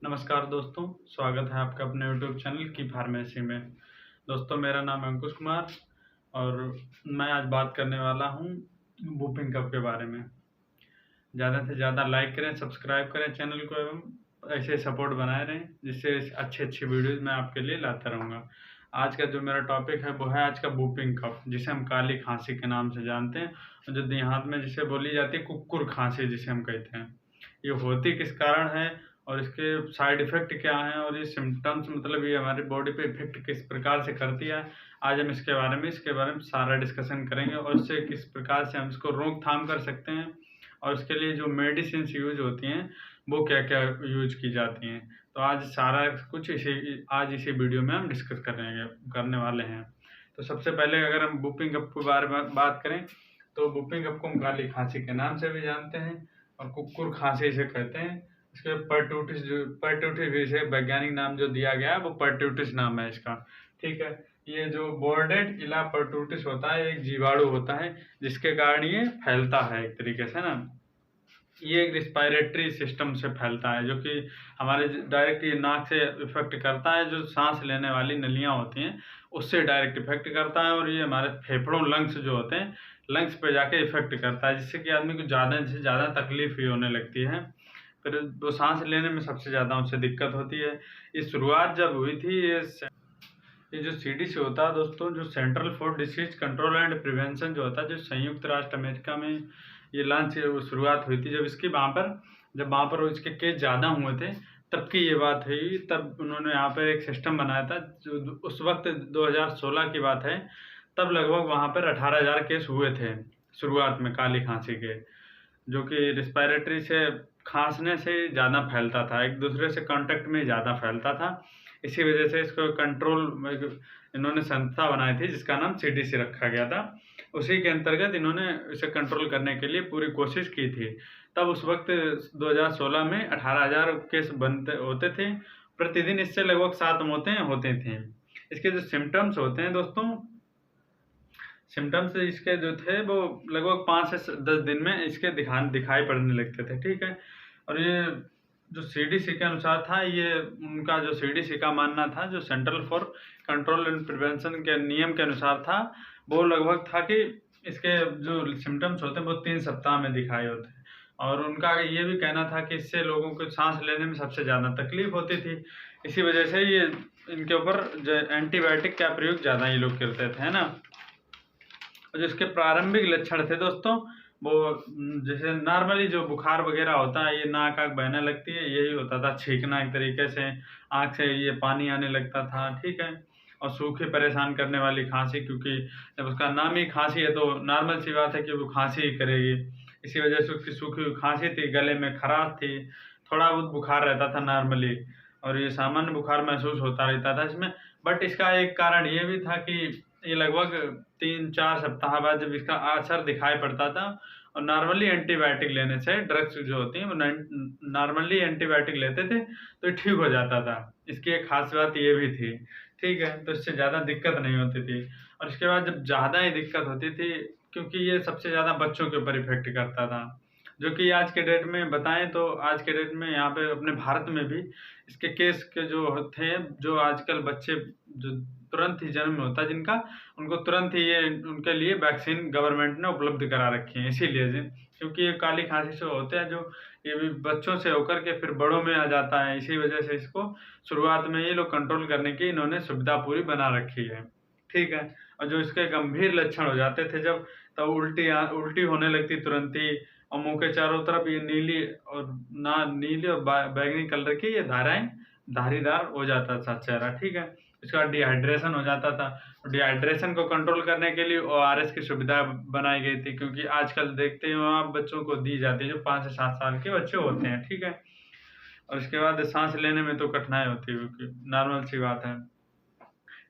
नमस्कार दोस्तों, स्वागत है आपका अपने यूट्यूब चैनल की फार्मेसी में। दोस्तों, मेरा नाम है अंकुश कुमार और मैं आज बात करने वाला हूँ वूपिंग कफ के बारे में। ज़्यादा से ज़्यादा लाइक करें, सब्सक्राइब करें चैनल को एवं ऐसे सपोर्ट बनाए रहें, जिससे अच्छी वीडियोज़ मैं आपके लिए लाता रहूँगा। आज का जो मेरा टॉपिक है वो है आज का वूपिंग कफ, जिसे हम काली खांसी के नाम से जानते हैं और जो देहात में जिसे बोली जाती है कुक्कुर खांसी जिसे हम कहते हैं। ये होती किस कारण है और इसके साइड इफ़ेक्ट क्या हैं और ये सिम्पटम्स मतलब ये हमारी बॉडी पे इफ़ेक्ट किस प्रकार से करती है, आज हम इसके बारे में सारा डिस्कशन करेंगे और इससे किस प्रकार से हम इसको रोकथाम कर सकते हैं और इसके लिए जो मेडिसिन्स यूज़ होती हैं वो क्या-क्या यूज़ की जाती हैं। तो आज सारा कुछ इसी वीडियो में हम डिस्कस करने वाले हैं। तो सबसे पहले अगर हम वूपिंग कफ के बारे में बात करें, तो वूपिंग कफ को हम काली खाँसी के नाम से भी जानते हैं और कुक्कुर खाँसी इसे कहते हैं। इसके पर्टूटिस इसे वैज्ञानिक नाम जो दिया गया है वो पर्टूटिस नाम है इसका, ठीक है। ये जो बोर्डेड इला पर्टूटिस होता है, एक जीवाणु होता है जिसके कारण ये फैलता है एक तरीके से ना। ये एक रिस्पायरेटरी सिस्टम से फैलता है जो कि हमारे डायरेक्ट ये नाक से इफ़ेक्ट करता है, जो सांस लेने वाली नलियाँ होती हैं उससे डायरेक्ट इफ़ेक्ट करता है और ये हमारे फेफड़ों लंग्स जो होते हैं, लंग्स पे जाके इफ़ेक्ट करता है, जिससे कि आदमी को ज़्यादा से ज़्यादा तकलीफ ही होने लगती है। फिर वो सांस लेने में सबसे ज़्यादा उनसे दिक्कत होती है। ये शुरुआत जब हुई थी ये जो सीडीसी होता है दोस्तों, जो central for disease control and prevention जो होता है, जो संयुक्त राष्ट्र अमेरिका में ये शुरुआत हुई थी। जब वहाँ पर इसके केस ज़्यादा हुए थे तब की ये बात हुई। तब उन्होंने यहाँ पर एक सिस्टम बनाया था, जो उस वक्त 2016 की बात है। तब लगभग वहाँ पर 18,000 केस हुए थे शुरुआत में काली खांसी के, जो कि रिस्पायरेटरी से खांसने से ज़्यादा फैलता था, एक दूसरे से कांटेक्ट में ज़्यादा फैलता था। इसी वजह से इसको इन्होंने संस्था बनाई थी जिसका नाम सीडीसी रखा गया था। उसी के अंतर्गत इन्होंने इसे कंट्रोल करने के लिए पूरी कोशिश की थी। तब उस वक्त 2016 में 18,000 केस होते थे प्रतिदिन। इससे लगभग 7 मौतें होती थीं। इसके जो सिम्टम्स होते हैं दोस्तों, सिम्टम्स इसके जो थे वो लगभग 5 से 10 दिन में इसके दिखाई पड़ने लगते थे, ठीक है। और ये जो सीडीसी के अनुसार था, ये उनका जो सीडीसी का मानना था, जो central for control and prevention के नियम के अनुसार था, वो लगभग था कि इसके जो सिम्टम्स होते हैं वो 3 सप्ताह में दिखाई होते हैं। और उनका ये भी कहना था कि इससे लोगों को सांस लेने में सबसे ज़्यादा तकलीफ होती थी। इसी वजह से ये इनके ऊपर जो एंटीबायोटिक का प्रयोग ज़्यादा ये लोग करते थे, है ना। और जो इसके प्रारंभिक लक्षण थे दोस्तों, वो जैसे नॉर्मली जो बुखार वगैरह होता है, ये नाक आँख बहने लगती है, यही होता था। छींकना एक तरीके से, आँख से ये पानी आने लगता था, ठीक है। और सूखी परेशान करने वाली खांसी, क्योंकि जब उसका नाम ही खांसी है तो नॉर्मल सी बात है कि वो खांसी ही करेगी। इसी वजह से उसकी सूखी हुई खांसी थी, गले में खराश थी, थोड़ा बहुत बुखार रहता था नॉर्मली और ये सामान्य बुखार महसूस होता रहता था इसमें। बट इसका एक कारण ये भी था कि ये लगभग 3-4 सप्ताह बाद जब इसका असर दिखाई पड़ता था और नॉर्मली एंटीबायोटिक लेने से, ड्रग्स जो होती हैं वो नॉर्मली एंटीबायोटिक लेते थे तो ये ठीक हो जाता था। इसकी एक खास बात ये भी थी, ठीक है। तो इससे ज़्यादा दिक्कत नहीं होती थी। और इसके बाद जब ज़्यादा ही दिक्कत होती थी, क्योंकि ये सबसे ज़्यादा बच्चों के ऊपर इफ़ेक्ट करता था, जो कि आज के डेट में बताएँ तो आज के डेट में यहाँ पे अपने भारत में भी इसके केस के जो थे, जो आजकल बच्चे जो तुरंत ही जन्म होता है जिनका, उनको तुरंत ही ये उनके लिए वैक्सीन गवर्नमेंट ने उपलब्ध करा रखी है। इसीलिए से, क्योंकि ये काली खांसी से होते हैं, जो ये भी बच्चों से होकर के फिर बड़ों में आ जाता है। इसी वजह से इसको शुरुआत में ये लोग कंट्रोल करने की इन्होंने सुविधा पूरी बना रखी है, ठीक है। और जो इसके गंभीर लक्षण हो जाते थे जब, तब उल्टी होने लगती तुरंत ही, और मुँह के चारों तरफ ये नीली और बैंगनी कलर की ये धारीदार हो जाता था चेहरा, ठीक है। इसके बाद डिहाइड्रेशन हो जाता था। डिहाइड्रेशन को कंट्रोल करने के लिए ओआरएस की सुविधा बनाई गई थी, क्योंकि आजकल देखते हो आप बच्चों को दी जाती है, जो 5 से 7 साल के बच्चे होते हैं, ठीक है। और इसके बाद सांस लेने में तो कठिनाई होती है, क्योंकि नॉर्मल सी बात है,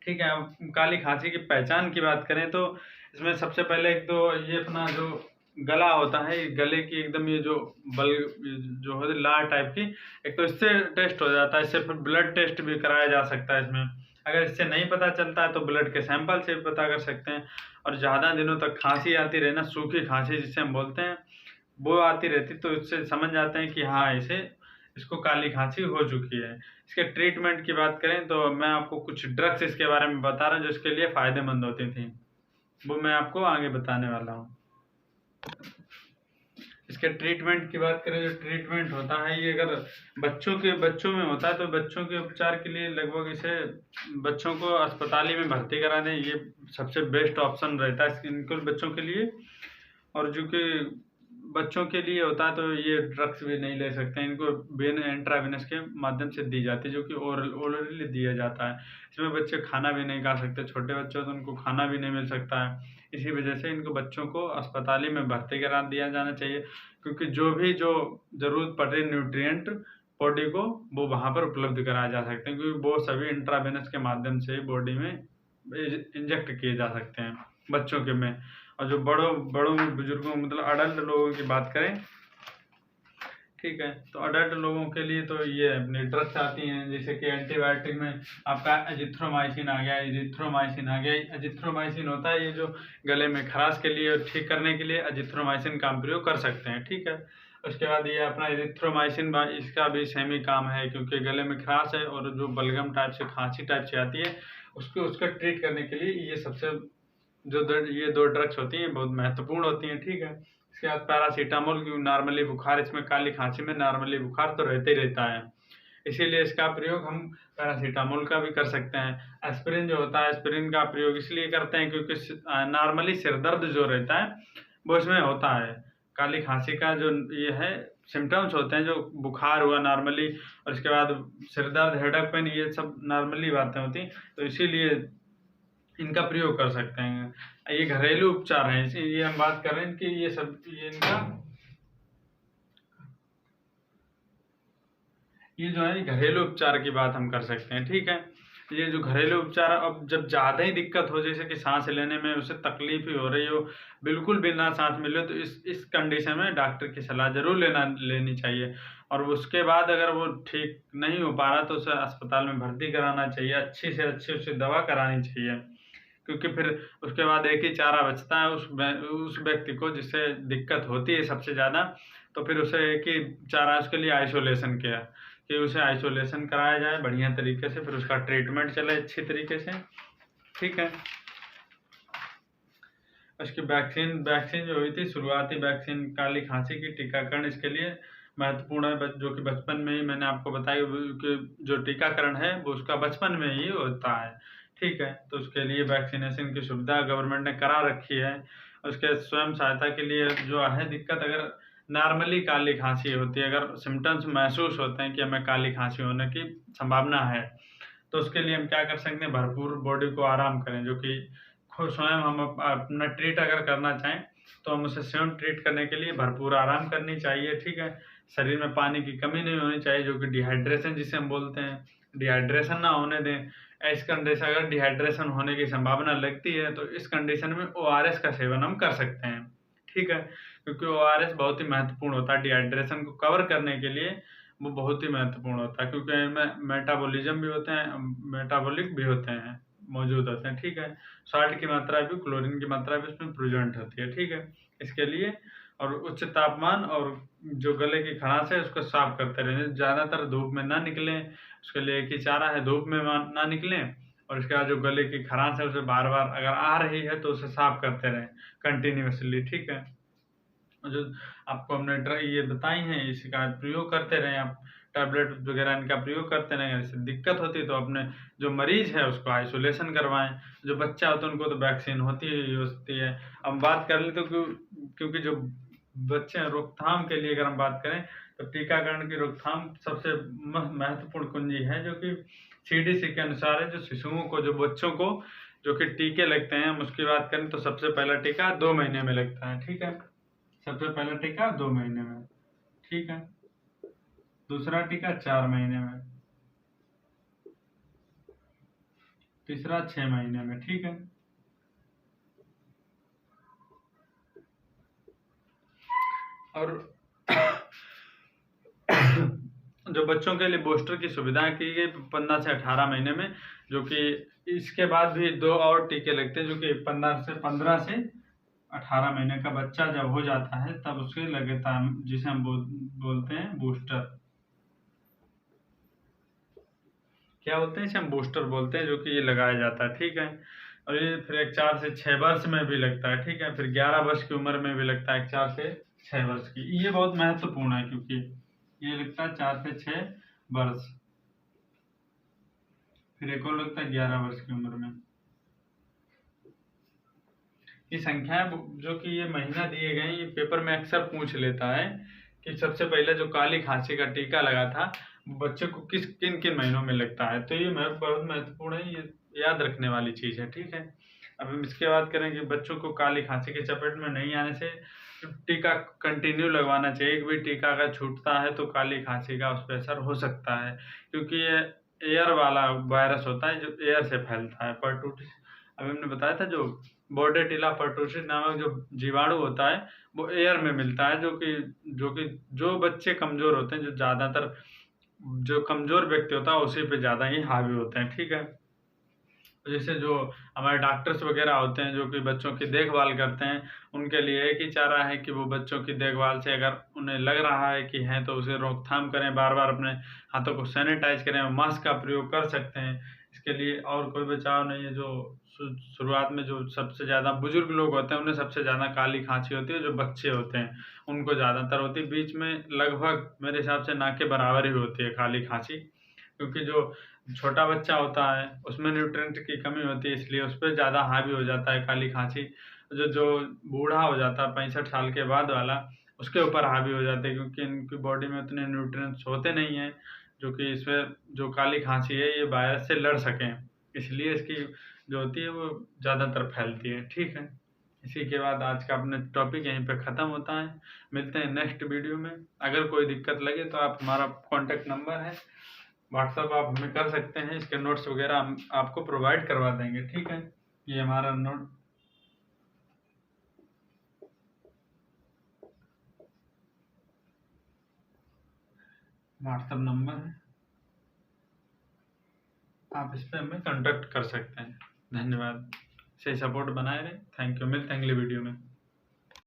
ठीक है। अब काली खांसी की पहचान की बात करें तो इसमें सबसे पहले एक तो ये अपना जो गला होता है, गले की एकदम ये जो जो होती है लाल टाइप की, एक तो इससे टेस्ट हो जाता है। इससे फिर ब्लड टेस्ट भी कराया जा सकता है इसमें। अगर इससे नहीं पता चलता है तो ब्लड के सैंपल से भी पता कर सकते हैं। और ज़्यादा दिनों तक खांसी आती रहे ना, सूखी खांसी जिसे हम बोलते हैं, वो आती रहती, तो इससे समझ जाते हैं कि हाँ, इसे इसको काली खांसी हो चुकी है। इसके ट्रीटमेंट की बात करें तो मैं आपको कुछ ड्रग्स इसके बारे में बता रहा हूँ जो इसके लिए फ़ायदेमंद होती थी, वो मैं आपको आगे बताने वाला हूँ। इसके ट्रीटमेंट की बात करें, जो ट्रीटमेंट होता है ये अगर बच्चों में होता है तो बच्चों के उपचार के लिए लगभग इसे बच्चों को अस्पताल ही में भर्ती करा दें, ये सबसे बेस्ट ऑप्शन रहता है इनको बच्चों के लिए। और जो कि बच्चों के लिए होता है तो ये ड्रग्स भी नहीं ले सकते हैं, इनको वेन इंट्रावेनस के माध्यम से दी जाती है, जो कि ओरली दिया जाता है। इसमें बच्चे खाना भी नहीं खा सकते, छोटे बच्चे हो तो उनको खाना भी नहीं मिल सकता है। इसी वजह से इनको बच्चों को अस्पताल ही में भर्ती करा दिया जाना चाहिए, क्योंकि जो ज़रूरत पड़ रही न्यूट्रिएंट बॉडी को वो वहाँ पर उपलब्ध कराए जा सकते हैं, क्योंकि वो सभी इंट्रावेनस के माध्यम से बॉडी में इंजेक्ट किए जा सकते हैं बच्चों के में। और जो बड़ों बुजुर्गों मतलब अडल्ट लोगों की बात करें, ठीक है, तो अडल्ट लोगों के लिए तो ये अपनी ड्रग्स आती हैं, जैसे कि एंटीबायोटिक में आपका एजिथ्रोमाइसिन आ गया, इजिथ्रोमाइसिन आ गया। एजिथ्रोमाइसिन होता है ये जो गले में खराश के लिए ठीक करने के लिए एजिथ्रोमाइसिन का हम प्रयोग कर सकते हैं, ठीक है। उसके बाद ये अपना इजिथ्रोमाइसिन इसका भी सेम ही काम है, क्योंकि गले में खराश है और जो बलगम टाइप से खांसी टाइप से आती है उसका ट्रीट करने के लिए ये सबसे ये दो ड्रग्स होती हैं बहुत महत्वपूर्ण होती हैं, ठीक है। इसके बाद पैरासीटामोल, की नॉर्मली बुखार, इसमें काली खांसी में नॉर्मली बुखार तो रहते ही रहता है, इसीलिए इसका प्रयोग हम पैरासीटामोल का भी कर सकते हैं। एस्पिरिन जो होता है, एस्पिरिन का प्रयोग इसलिए करते हैं क्योंकि नॉर्मली सिर दर्द जो रहता है वो इसमें होता है। काली खांसी का जो ये है सिम्टम्स होते हैं, जो बुखार हुआ नॉर्मली, और इसके बाद सिर दर्द, हेडेक पेन, ये सब नॉर्मली बातें होती हैं, तो इसीलिए इनका प्रयोग कर सकते हैं। ये घरेलू उपचार हैं, ये हम बात कर रहे हैं कि ये जो है घरेलू उपचार की बात हम कर सकते हैं, ठीक है। ये जो घरेलू उपचार, अब जब ज़्यादा ही दिक्कत हो, जैसे कि सांस लेने में उसे तकलीफ ही हो रही हो, बिल्कुल भी ना सांस मिले, तो इस कंडीशन में डॉक्टर की सलाह जरूर लेनी चाहिए। और उसके बाद अगर वो ठीक नहीं हो पा रहा तो उसे अस्पताल में भर्ती कराना चाहिए, अच्छी से अच्छी उसे दवा करानी चाहिए, क्योंकि फिर उसके बाद एक ही चारा बचता है उस व्यक्ति को जिससे दिक्कत होती है सबसे ज़्यादा, तो फिर उसे एक ही चारा उसके लिए आइसोलेशन किया, कि उसे आइसोलेशन कराया जाए बढ़िया तरीके से, फिर उसका ट्रीटमेंट चले अच्छी तरीके से, ठीक है। उसकी वैक्सीन जो हुई थी, शुरुआती वैक्सीन काली खांसी की टीकाकरण इसके लिए महत्वपूर्ण है, जो कि बचपन में ही मैंने आपको बताया कि जो टीकाकरण है वो उसका बचपन में ही होता है, ठीक है। तो उसके लिए वैक्सीनेशन की सुविधा गवर्नमेंट ने करा रखी है। उसके स्वयं सहायता के लिए जो है दिक्कत, अगर नॉर्मली काली खांसी होती है, अगर सिम्टम्स महसूस होते हैं कि हमें काली खांसी होने की संभावना है, तो उसके लिए हम क्या कर सकते हैं, भरपूर बॉडी को आराम करें, जो कि खुद स्वयं हम अपना ट्रीट अगर करना चाहें तो हम उसे स्वयं ट्रीट करने के लिए भरपूर आराम करनी चाहिए, ठीक है। शरीर में पानी की कमी नहीं होनी चाहिए, जो कि डिहाइड्रेशन जिसे हम बोलते हैं, डिहाइड्रेशन ना होने दें। इस कंडीशन, अगर डिहाइड्रेशन होने की संभावना लगती है तो इस कंडीशन में ओआरएस का सेवन हम कर सकते हैं, ठीक है, क्योंकि ओआरएस बहुत ही महत्वपूर्ण होता है डिहाइड्रेशन को कवर करने के लिए, वो बहुत ही महत्वपूर्ण होता है, क्योंकि इनमें मेटाबॉलिज्म भी होते हैं, मेटाबॉलिक भी होते हैं, मौजूद होते हैं, ठीक है। सॉल्ट की मात्रा भी, क्लोरीन की मात्रा भी उसमें प्रेजेंट होती है, ठीक है। इसके लिए और उच्च तापमान और जो गले की खराश है उसको साफ करते रहें, ज़्यादातर धूप में ना निकलें, उसके लिए एक ही चारा है, धूप में ना निकलें। और इसके बाद जो गले की खराश है उसे बार बार अगर आ रही है तो उसे साफ करते रहें कंटिन्यूसली, ठीक है। जो आपको हमने ये बताई हैं इसका प्रयोग करते रहें, आप टैबलेट वगैरह इनका प्रयोग करते रहें। इससे दिक्कत होती है तो अपने जो मरीज है उसको आइसोलेशन करवाएं, जो बच्चा होता है उनको तो वैक्सीन होती है। अब बात कर ले तो क्योंकि जो बच्चे हैं, रोकथाम के लिए अगर हम बात करें तो टीकाकरण की रोकथाम सबसे महत्वपूर्ण कुंजी है, जो कि सीडीसी के अनुसार है। जो शिशुओं को, जो बच्चों को जो कि टीके लगते हैं, हम उसकी बात करें तो सबसे पहला टीका 2 महीने में लगता है, ठीक है। सबसे पहला टीका 2 महीने में, ठीक है। दूसरा टीका 4 महीने में, तीसरा 6 महीने में, ठीक है। और जो बच्चों के लिए बूस्टर की सुविधा की गई 15 से 18 महीने में, जो कि इसके बाद भी 2 और टीके लगते हैं, जो कि 15 से 18 महीने का बच्चा जब हो जाता है तब उसके लगता है, जिसे हम बोलते हैं बूस्टर, क्या बोलते हैं इसे, हम बूस्टर बोलते हैं, जो कि ये लगाया जाता है, ठीक है। और ये फिर एक 4 से 6 वर्ष में भी लगता है, ठीक है। फिर 11 वर्ष की उम्र में भी लगता है, 4 से 6 वर्ष की। ये बहुत महत्वपूर्ण है क्योंकि ये लगता है 4 से 6 वर्ष। फिर एक और लगता है 11 वर्ष की उम्र में। ये संख्याएं जो कि ये महीना दिए गए, ये पेपर में अक्सर पूछ लेता है कि सबसे पहले जो काली खांसी का टीका लगा था बच्चे को किन किन महीनों में लगता है। तो ये बहुत महत्वपूर्ण है, ये याद रखने वाली चीज है, ठीक है। अब हम इसके बात करें कि बच्चों को काली खांसी के चपेट में नहीं आने से टीका कंटिन्यू लगवाना चाहिए। एक भी टीका अगर छूटता है तो काली खांसी का उस पर असर हो सकता है, क्योंकि ये एयर वाला वायरस होता है जो एयर से फैलता है। परटूसिस, अभी हमने बताया था, जो बोर्डेटिला परटूसिस नामक जो जीवाणु होता है वो एयर में मिलता है, जो बच्चे कमजोर होते हैं, जो ज्यादातर जो कमजोर व्यक्ति होता है उसी पे ज्यादा ही हावी होते हैं, ठीक है। जैसे जो हमारे डॉक्टर्स वगैरह होते हैं जो कि बच्चों की देखभाल करते हैं, उनके लिए एक ही चारा है कि वो बच्चों की देखभाल से अगर उन्हें लग रहा है कि है तो उसे रोकथाम करें, बार बार अपने हाथों को सैनिटाइज करें, मास्क का प्रयोग कर सकते हैं। इसके लिए और कोई बचाव नहीं है। जो शुरुआत में जो सबसे ज़्यादा बुजुर्ग लोग होते हैं उन्हें सबसे ज़्यादा काली खांसी होती है, जो बच्चे होते हैं उनको ज़्यादातर होती है। बीच में लगभग मेरे हिसाब से ना के बराबर ही होती है काली खांसी, क्योंकि जो छोटा बच्चा होता है उसमें न्यूट्रिएंट की कमी होती है, इसलिए उस पर ज़्यादा हावी हो जाता है काली खांसी। जो जो बूढ़ा हो जाता है 65 साल के बाद वाला, उसके ऊपर हावी हो जाते हैं, क्योंकि इनकी बॉडी में उतने न्यूट्रिएंट्स होते नहीं हैं जो कि इसमें जो काली खांसी है ये वायरस से लड़ सकें, इसलिए इसकी जो होती है वो ज़्यादातर फैलती है, ठीक है। इसी के बाद आज का अपने टॉपिक यहीं पे ख़त्म होता है। मिलते हैं नेक्स्ट वीडियो में। अगर कोई दिक्कत लगे तो आप, हमारा कॉन्टेक्ट नंबर है, व्हाट्सअप आप हमें कर सकते हैं। इसके नोट्स वगैरह हम आपको प्रोवाइड करवा देंगे, ठीक है। ये हमारा नोट व्हाट्सअप नंबर है, आप इस पर हमें कांटेक्ट कर सकते हैं। धन्यवाद। सही सपोर्ट बनाए रहे। Thank you. मिलते हैं अगली वीडियो में।